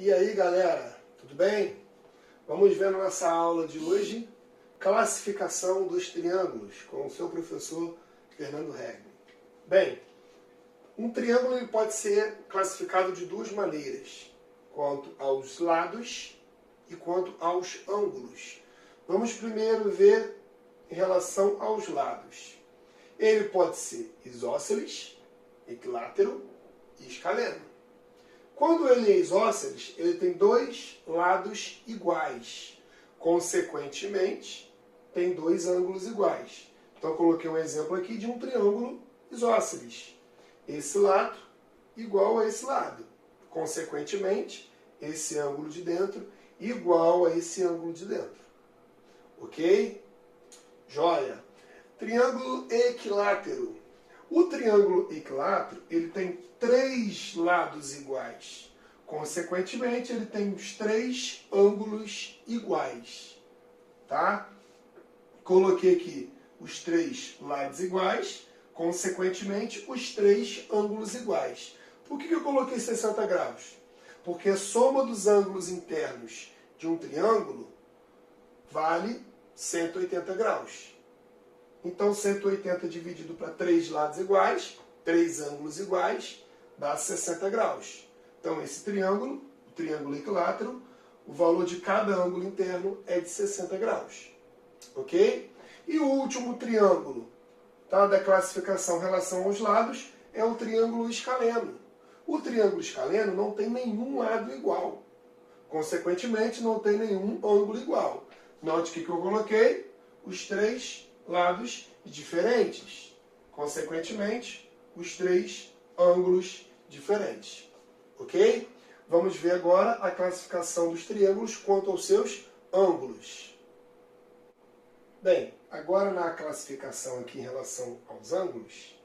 E aí, galera, tudo bem? Vamos ver na nossa aula de hoje classificação dos triângulos com o seu professor Fernando Regni. Bem, um triângulo ele pode ser classificado de duas maneiras, quanto aos lados e quanto aos ângulos. Vamos primeiro ver em relação aos lados. Ele pode ser isósceles, equilátero e escaleno. Quando ele é isósceles, ele tem dois lados iguais. Consequentemente, tem dois ângulos iguais. Então, eu coloquei um exemplo aqui de um triângulo isósceles. Esse lado igual a esse lado. Consequentemente, esse ângulo de dentro igual a esse ângulo de dentro. Ok? Joia! Triângulo equilátero. O triângulo equilátero ele tem três lados iguais. Consequentemente, ele tem os três ângulos iguais. Tá? Coloquei aqui os três lados iguais, consequentemente, os três ângulos iguais. Por que eu coloquei 60 graus? Porque a soma dos ângulos internos de um triângulo vale 180 graus. Então, 180 dividido para três lados iguais, três ângulos iguais, dá 60 graus. Então, esse triângulo, o triângulo equilátero, o valor de cada ângulo interno é de 60 graus. Ok? E o último triângulo, tá, da classificação em relação aos lados é o triângulo escaleno. O triângulo escaleno não tem nenhum lado igual. Consequentemente, não tem nenhum ângulo igual. Note que eu coloquei os três lados diferentes. Consequentemente, os três ângulos diferentes. Ok? Vamos ver agora a classificação dos triângulos quanto aos seus ângulos. Bem, agora na classificação aqui em relação aos ângulos,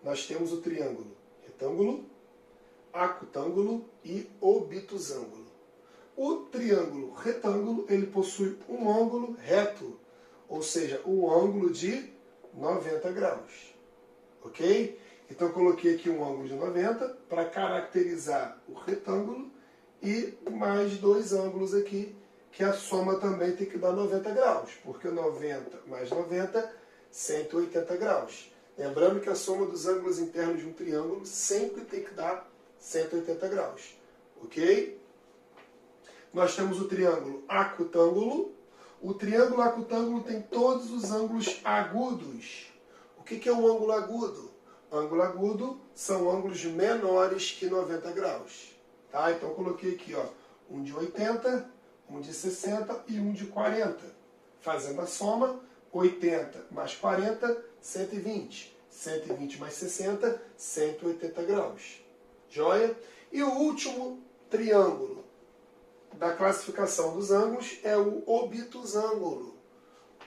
nós temos o triângulo retângulo, acutângulo e obtusângulo. O triângulo retângulo ele possui um ângulo reto, ou seja, um ângulo de 90 graus. Ok? Então, eu coloquei aqui um ângulo de 90 para caracterizar o retângulo e mais dois ângulos aqui, que a soma também tem que dar 90 graus, porque 90 mais 90, 180 graus. Lembrando que a soma dos ângulos internos de um triângulo sempre tem que dar 180 graus. Ok? Nós temos o triângulo acutângulo. O triângulo acutângulo tem todos os ângulos agudos. O que é um ângulo agudo? Ângulo agudo são ângulos menores que 90 graus. Tá? Então, eu coloquei aqui ó, um de 80, um de 60 e um de 40. Fazendo a soma, 80 mais 40, 120. 120 mais 60, 180 graus. Joia? E o último triângulo da classificação dos ângulos é o obtusângulo.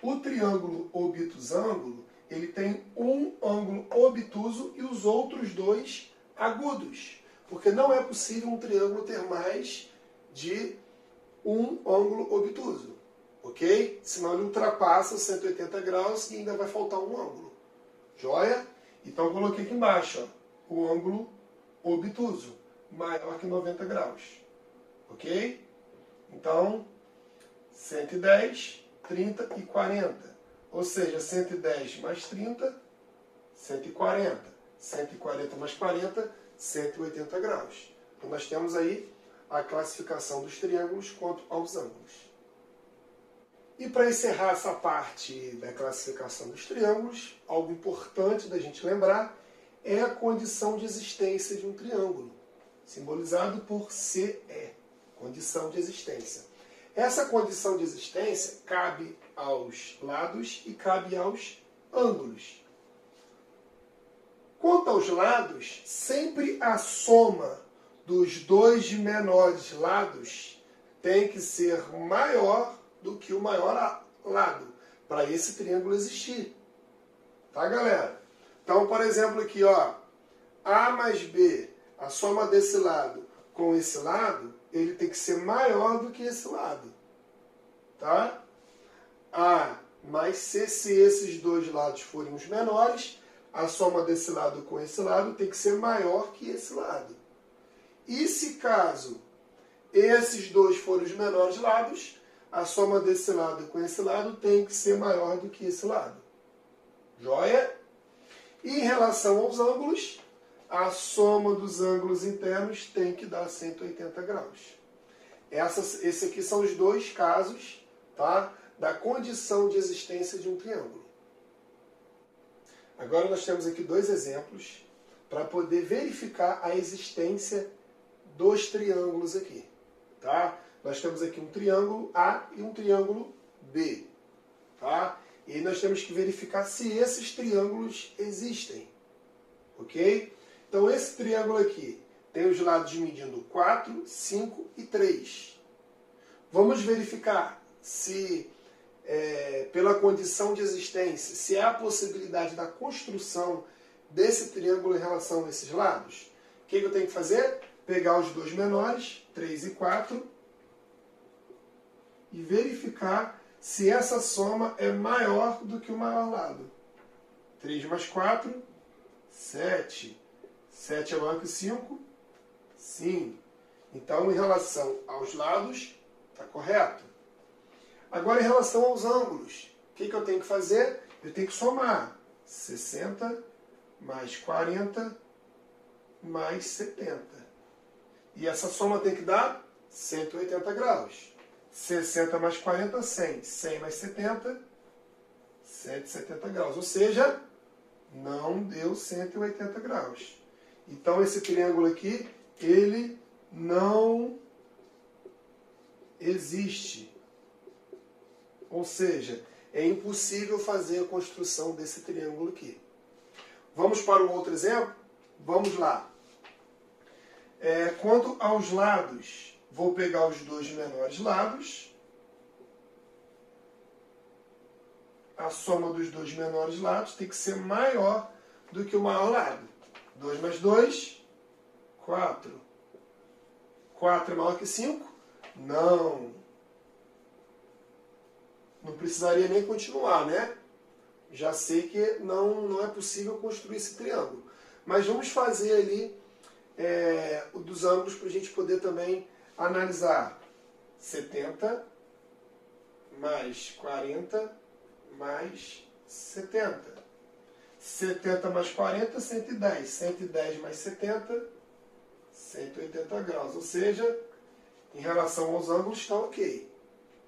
O triângulo obtusângulo ele tem um ângulo obtuso e os outros dois agudos, porque não é possível um triângulo ter mais de um ângulo obtuso, ok? Senão ele ultrapassa os 180 graus e ainda vai faltar um ângulo. Joia? Então eu coloquei aqui embaixo ó, o ângulo obtuso, maior que 90 graus, ok? Então, 110, 30 e 40. Ou seja, 110 mais 30, 140. 140 mais 40, 180 graus. Então, nós temos aí a classificação dos triângulos quanto aos ângulos. E para encerrar essa parte da classificação dos triângulos, algo importante da gente lembrar é a condição de existência de um triângulo, simbolizado por CE. Condição de existência. Essa condição de existência cabe aos lados e cabe aos ângulos. Quanto aos lados, sempre a soma dos dois menores lados tem que ser maior do que o maior lado, para esse triângulo existir. Tá, galera? Então, por exemplo, aqui, ó, A mais B, a soma desse lado com esse lado, ele tem que ser maior do que esse lado. Tá? A mais C, se esses dois lados forem os menores, a soma desse lado com esse lado tem que ser maior que esse lado. E se caso esses dois forem os menores lados, a soma desse lado com esse lado tem que ser maior do que esse lado. Joia? E em relação aos ângulos, a soma dos ângulos internos tem que dar 180 graus. Esses aqui são os dois casos, tá, da condição de existência de um triângulo. Agora nós temos aqui dois exemplos para poder verificar a existência dos triângulos aqui. Tá? Nós temos aqui um triângulo A e um triângulo B. Tá? E nós temos que verificar se esses triângulos existem. Ok? Então esse triângulo aqui tem os lados medindo 4, 5 e 3. Vamos verificar se, pela condição de existência, se há a possibilidade da construção desse triângulo em relação a esses lados. O que eu tenho que fazer? Pegar os dois menores, 3 e 4, e verificar se essa soma é maior do que o maior lado. 3 mais 4, 7. 7 é maior que 5? Sim. Então, em relação aos lados, está correto. Agora, em relação aos ângulos, o que eu tenho que fazer? Eu tenho que somar 60 mais 40 mais 70. E essa soma tem que dar 180 graus. 60 mais 40, 100. 100 mais 70, 170 graus. Ou seja, não deu 180 graus. Então, esse triângulo aqui, ele não existe. Ou seja, é impossível fazer a construção desse triângulo aqui. Vamos para um outro exemplo? Vamos lá. Quanto aos lados, vou pegar os dois menores lados. A soma dos dois menores lados tem que ser maior do que o maior lado. 2 mais 2, 4. 4 é maior que 5? Não. Não precisaria nem continuar, né? Já sei que não é possível construir esse triângulo. Mas vamos fazer ali o dos ângulos para a gente poder também analisar. 70 mais 40 mais 70. 70 mais 40, 110. 110 mais 70, 180 graus. Ou seja, em relação aos ângulos está ok.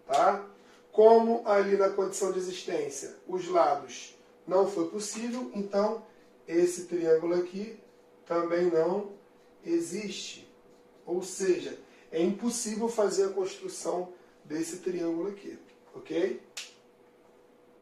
Tá? Como ali na condição de existência os lados não foi possível, então esse triângulo aqui também não existe. Ou seja, é impossível fazer a construção desse triângulo aqui. Ok?